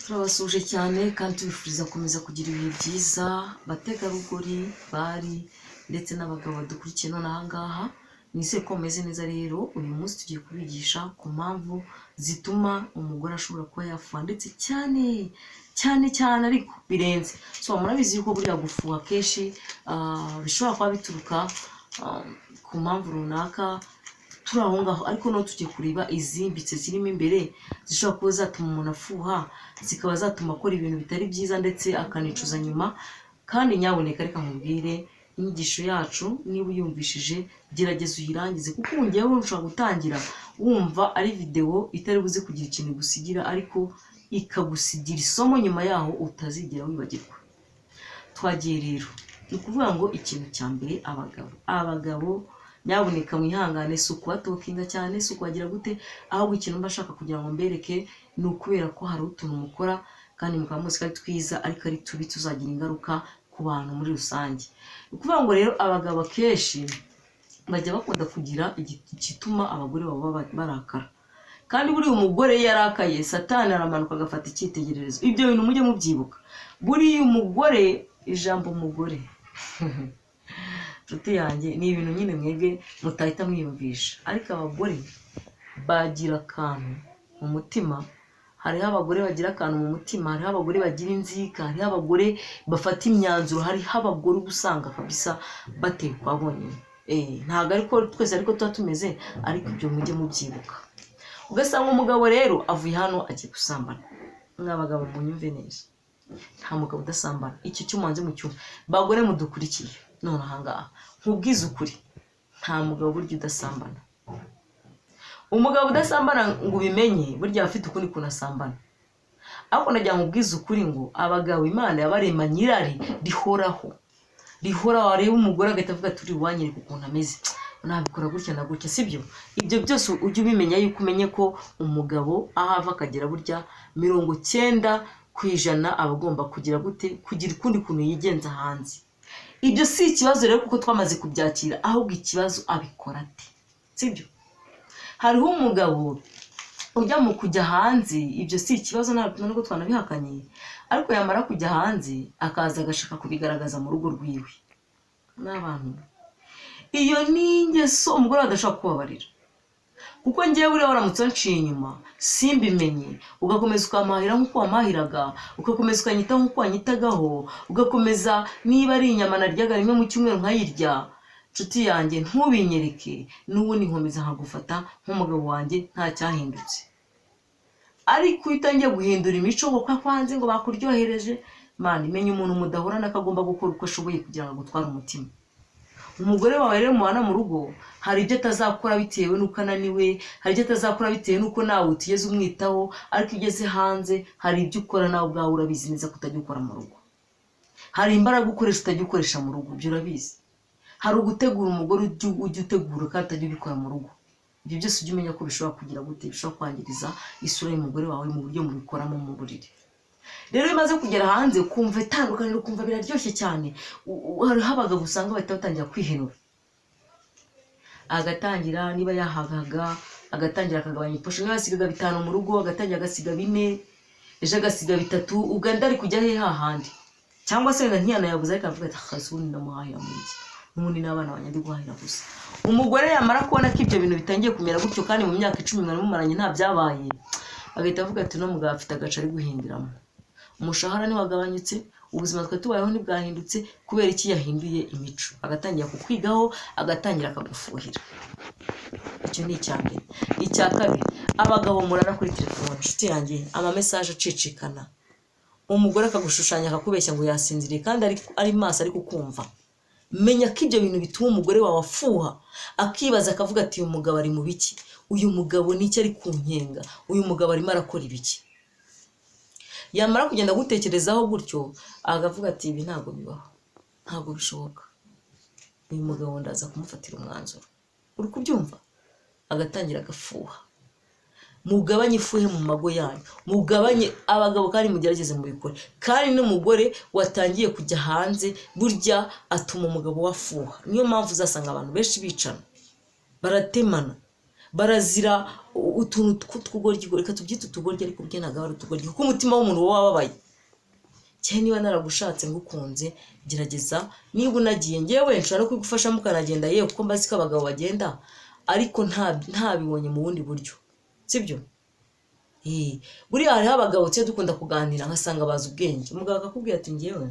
Turabasuje cyane kandi tubifuriza gukomeza kugira ibihe byiza bategarugori bari ndetse n'abagabo badukurikiye none aha ngaha. Nizeye ko mumeze neza. Rero uyu munsi tugiye kubigisha ku mpamvu zituma umugore ashobora kuba yafuha ndetse cyane ariko birenze. Murabizi yuko buriya gufuha kenshi bishobora kuba bituruka ku mpamvu runaka turi aho ngaho, ariko no tugiye kureba izimbitse zirimo imbere zishobora kuba zatuma umuntu afuha, zikaba zatuma akora ibintu bitari byiza ndetse akanicuza nyuma. Kandi nyaboneka reka nkubwire, inyigisho yacu niba uyumvishije gerageza uyirangize, kuko ubu ngewe ushobora gutangira wumva ari videwo itari buze kugira ikintu igusigira, ariko ikagusigira isomo nyuma yaho utazigera wibagirwa. Twagiye rero, ni ukuvuga ngo ikintu cya mbere, abagabo nyaboneka mwihangane, si ukubatokinga cyane, si ukubagira gute, ahubwo ikintu mba ashaka kugira ngo mbereke ni ukubera ko hari utuntu mukora kandi mukaba muzi ko ari twiza ariko ari tubi, tuzagira ingaruka ku bantu muri rusange. Ni ukuvuga ngo rero abagabo akenshi bajya bakunda kugira igituma abagore baba barakara, kandi buriya umugore yarakaye satani aramanuka agafata icyitegererezo. Ibyo bintu mujye mubyibuka. Buriya umugore, ijambo umugore nshuti yanjye ni ibintu nyine mwebwe mutahita mwiyumvisha, ariko abagore bagira akantu mu mutima. Hariho abagore bagira akantu mu mutima, hariho abagore bagira inzika, hariho abagore bafata imyanzuro, hariho abagore usanga kabisa batekwa bonyine. Ntabwo ariko twese ariko tuba tumeze, ariko ibyo mujye mubyibuka. Ugasanga umugabo rero avuye hano agiye gusambana. Mw'abagabo munyumve neza, nta mugabo udasambana. Icyo cy'umanzi mu cyumba, bagore mudukurikiye none aha ngaha, nkubwize ukuri, nta mugabo burya udasambana. Umugabo udasambana ngo ubimenye burya afite ukundi kuntu asambana. Ariko nagira nkubwize ukuri ngo abagabo Imana yabarema nyirari rihoraho. Wareba umugore agahita avuga ati uri wanyereka ukuntu ameze, nabikora gutya na gutya, sibyo? Ibyo byose ujye ubimenya, yuko umenye ko umugabo aho ava akagera burya 90% aba agomba kugira gute, kugira ukundi kuntu yigenza hanze. Ibyo si ikibazo rero kuko twamaze kubyakira, ahubwo ikibazo abikora ate, sibyo? Hariho umugabo ujya mu kujya hanze, ibyo si ikibazo ntabwo twanabihakanye, ariko yamara kujya hanze akaza agashaka kubigaragaza mu rugo rwiwe n'abantu. Iyo ni ingeso umugore adashaka kubabarira, kuko ngewe buriya waramutse wanciye inyuma simbimenye, ugakomeza ukamahira nk'uko wamahiraga, ugakomeza ukanyitaho nk'uko wanyitagaho, ugakomeza niba ari inyama naryaga rimwe mu cyumweru nkayirya, nshuti yanjye ntubinyereke, n'ubundi nkomeza nkagufata nk'umugabo wanjye nta cyahindutse. Ariko utangiye guhindura imico ngo kwanze ngo bakuryohereje, mani menye umuntu mudahorana akagomba gukora uko ashoboye kugira ngo agutware umutima. Umugore wawe rero mubana mu rugo, hari ibyo atazakora bitewe n'uko ananiwe, hari ibyo atazakora bitewe n'uko nawe utigeze umwitaho, ariko ugeze hanze hari ibyo ukora nawe ubwawe urabizi neza ko utajya ukora mu rugo. Hari imbaraga ukoresha utajya ukoresha mu rugo, ibyo urabizi. Hari ugutegura umugore ujya utegura kandi utajya ubikora mu rugo. Ibyo byose ujye umenya ko bishobora kugira gute, bishobora kwangiriza isura y'umugore wawe mu buryo mubikoramo mu buriri. Rero iyo umaze kugera hanze ukumva itandukaniro, ukumva biraryoshye cyane. Hariho abagabo usanga bahita batangira kwihenura, agatangira niba yahagaga agatangira akagabanya iposho. Niba yasigaga 5 mu rugo agatangira agasiga 4, ejo agasiga 3, uganda ari kujya he hahandi, cyangwa se ntiyanayabuze ariko avuga ati akazuni ndamuhahira mu iki, n'ubundi n'abana banyandi guhahira gusa. Umugore yamara kubona ko ibyo bintu bitangiye kumera gutyo, kandi mu myaka 10 mwari mumaranye nta byabaye, agahita avuga ati no mugabo afite agace ari guhindiramo. Umushahara ni wagabanyutse, ubuzima twe tubayeho ntibwahindutse, kubera iki? Yahinduye imico, agatangira kukwigaho, agatangira akagufuhira. Icyo ni icya mbere. Icya kabiri, abagabo murara kuri telefone, nshuti yanjye, message acicikana, umugore akagushushanya akakubeshya ngo yasinziriye kandi ari maso ari kukumva. Menya ko ibyo bintu bituma umugore wawe afuha, akibaza akavuga ati uyu mugabo ari mu biki, uyu mugabo n'icyo ari kunkenga, uyu mugabo arimo arakora ibiki. Yamara kugenda gutekerezaho gutyo agavuga ati ibi ntabwo bibaho, ntabwo bishoboka, uyu mugabo ndaza kumufatira umwanzuro. Uri kubyumva? Agatangira agafuha. Mugabanye ifuhe mu mago yanyu, mugabanye. Abagabo kandi mugerageze mu bikore. Kandi n'umugore watangiye kujya hanze burya atuma umugabo wafuha. Niyo mpamvu uzasanga abantu benshi bicana, baratemana, barazira utuntu tw'utugoryi, reka tubyite utugoryi ariko bwe ntabwo ari utugoryi kuko umutima w'umuntu uba wababaye. Cyane niba naragushatse ngukunze, gerageza niba unagiye ngewe nshobora no kugufasha mukanagenda yewe kuko mbazi ko abagabo bagenda ariko ntabibonye mu bundi buryo, sibyo? Buriya hariho abagabo tse dukunda kuganira nkasanga bazi ubwenge, umugabo akakubwira ati ngewe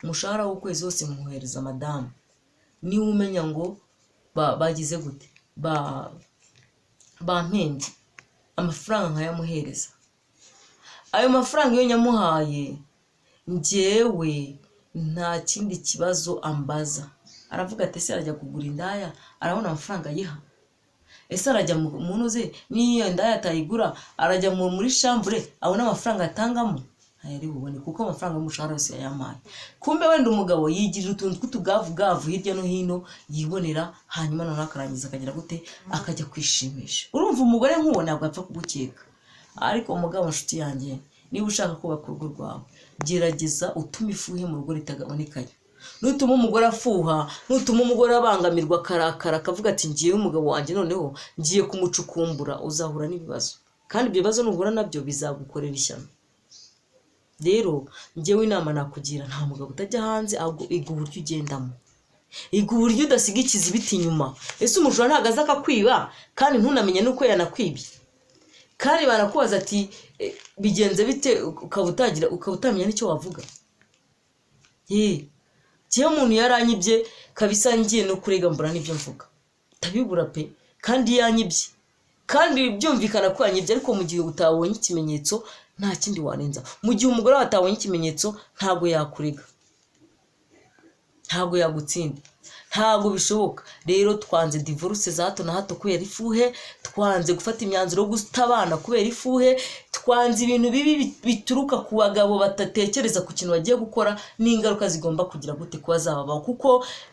umushahara w'ukwezi wose muhereza madamu, niba umenya ngo bagize gute bampembye amafaranga nkayamuhereza, ayo mafaranga iyo nyamuhaye njyewe nta kindi kibazo ambaza, aravuga ati ese arajya kugura indaya arabona amafaranga yiha, ese arajya mu ntuze niyo ndaya atayigura arajya muri shambure abona amafaranga atangamo, ntayari bubone kuko amafaranga y'umushahara wose yayamaye. Kumbe wenda umugabo yigirira utuntu tw'utugavugavu hirya no hino yibonera, hanyuma noneho akarangiza akagira gute akajya kwishimisha. Urumva umugore nk'uwo ntabwo apfa kugukeka, ariko umugabo nshuti yanjye niba ushaka kubaka urugo rwawe gerageza utume ifuhe mu rugo ritagabonekaye. Nutuma umugore afuha, nutuma umugore abangamirwa akarakara akavuga ati ngiye umugabo wanjye noneho ngiye kumucukumbura, uzahura n'ibibazo kandi ibyo bibazo nuhura nabyo bizagukorera ishyano. Rero njyewe inama nakugira, nta mugabo utajya hanze ahubwo iga uburyo ugendamo, iga uburyo udasiga ikizibiti inyuma. Ese umujura ntabwo aza akakwiba kandi ntunamenye nuko yanakwibye, kandi barakubaza ati bigenze bite ukaba utamenya n'icyo wavuga. Kiyo umuntu yaranyibye kabisa ngiye no kurega mbura n'ibyo mvuga tabibura pe, kandi yanyibye kandi byumvikana ko yanyibye, ariko mu gihe utabonye ikimenyetso nta kindi warenza. Mu gihe umugore watabonye ikimenyetso ntago yakurega, ntago yagutsinda, ntago bishoboka. Rero twanze divorce za hato na hato kubera ifuhe, twanze gufata imyanzuro yo gutabana kubera ifuhe, twanze ibintu bibi bituruka ku bagabo batatekereza ku kintu bagiye gukora n'ingaruka zigomba kugira gute kuba zababaho. Kuko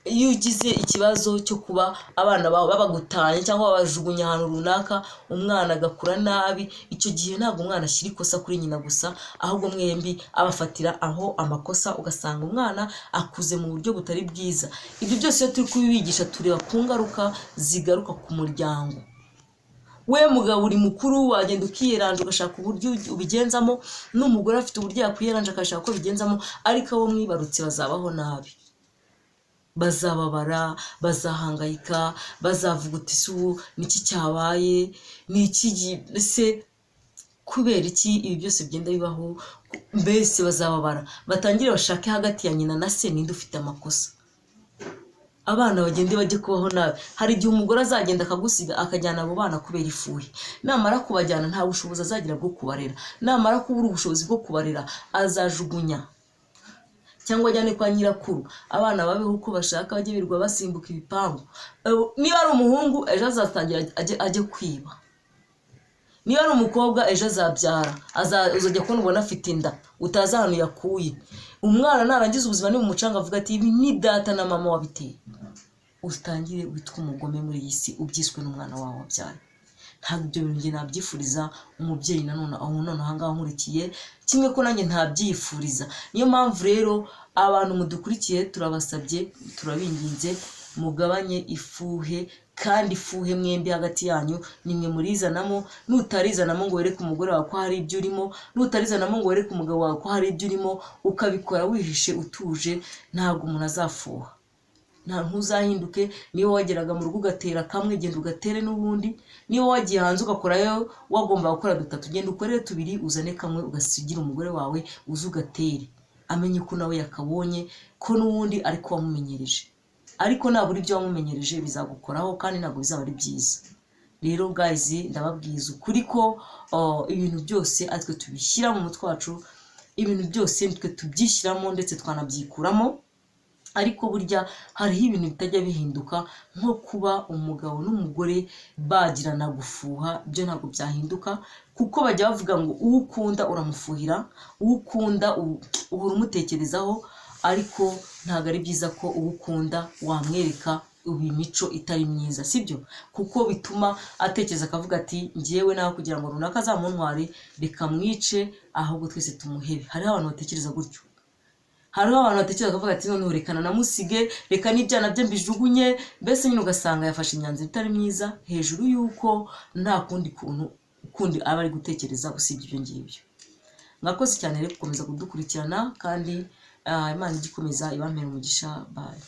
iyo ugize ikibazo cyo kuba abana bawe babagutanye cyangwa babajugunya ahantu runaka, umwana agakura nabi, icyo gihe ntabwo umwana ashyira ikosa kuri nyina gusa, ahubwo mwembi abafatira aho amakosa, ugasanga umwana akuze mu buryo butari bwiza. Ibyo byose iyo turi kubibigisha tureba ku ngaruka zigaruka ku muryango. We mugabo uri mukuru wagenda ukiyeranje ugashaka uburyo ubigenzamo, n'umugore afite uburyo yakwiyeranje akashaka ko bigenzamo, ariko abo mwibarutse bazabaho nabi, bazababara, bazahangayika, bazavuga uti isubu niki cyabaye, niki se kubera iki ibi byose bigenda bibaho. Mbese bazababara, batangire bashake hagati ya nyina na se ninde ufite amakosa, abana bagende bajye kubaho nabi. Hari igihe umugore azagenda akagusiga akajyana abo bana kubera ifuhe, namara kubajyana nta bushobozi azagira bwo kubarera, namara kubura ubushobozi bwo kubarera azajugunya cyangwa ajyane kwa nyirakuru, abana babeho uko bashaka, bajye birwa basimbuka ibipangu. Niba ari umuhungu ejo azatangira ajye kwiba, niba ari umukobwa ejo azabyara, uzajya kubona ubona afite inda utazi ahantu yakuye. Umwana narangiza ubuzima ni mu mucanga avuga ati ibi ni data na mama wabiteye, utangire witwa umugome muri iyi si ubyiswe n'umwana wawe wabyaye. Ntabwo ibyo bintu njye nabyifuriza umubyeyi nanone ahangaha nkurikiye, kimwe ko nanjye ntabyifuriza. Niyo mpamvu rero abantu mudukurikiye turabasabye, turabinginze mugabanye ifuhe, kandi ifuhe mwembi hagati yanyu nimwe murizanamo. Nutarizanamo ngo wereke umugore wawe ko hari ibyo urimo, nutarizanamo ngo wereke umugabo wawe ko hari ibyo urimo, ukabikora wihishe utuje, ntabwo umuntu azafuha, nta ntuzahinduke. Niba wageraga mu rugo ugatera kamwe, genda ugatere n'ubundi. Niba wagiye hanze ugakorayo wagomba gukora dutatu, genda ukorere tubiri uzane kamwe ugasigira umugore wawe, uze ugatere, amenye ko nawe yakabonye ko n'ubundi ariko wamumenyereje. Ariko naburi ibyo wamumenyereje bizagukoraho kandi ntabwo bizaba ari byiza. Rero guys, ndababwiza ukuri ko ibintu byose atwe tubishyira mu mutwe wacu, ibintu byose nitwe tubyishyiramo ndetse twanabyikuramo. Ariko burya hariho ibintu bitajya bihinduka, nko kuba umugabo n'umugore bagirana gufuha, byo ntabwo byahinduka, kuko bajya bavuga ngo uwo ukunda uramufuhira, uwo ukunda uhora umutekerezaho, ariko ntabwo ari byiza ko uwo ukunda wamwereka imico itari myiza, sibyo? Kuko bituma atekereza akavuga ati ngiyewe nawe kugira ngo runaka azamuntware reka mwice, ahubwo twese tumuhebe. Hariho abantu batekereza gutyo, hariho abantu batekereza bakavuga ati noneho reka namusige, reka n'ibyana bye mbijugunye, mbese nyine ugasanga yafashe imyanzuro itari myiza hejuru y'uko nta kundi kuntu kundi aba ari gutekereza usibye ibyo ngibyo. Mwakoze cyane rero gukomeza kudukurikirana kandi Imana igikomeza ibampera umugisha. Bye.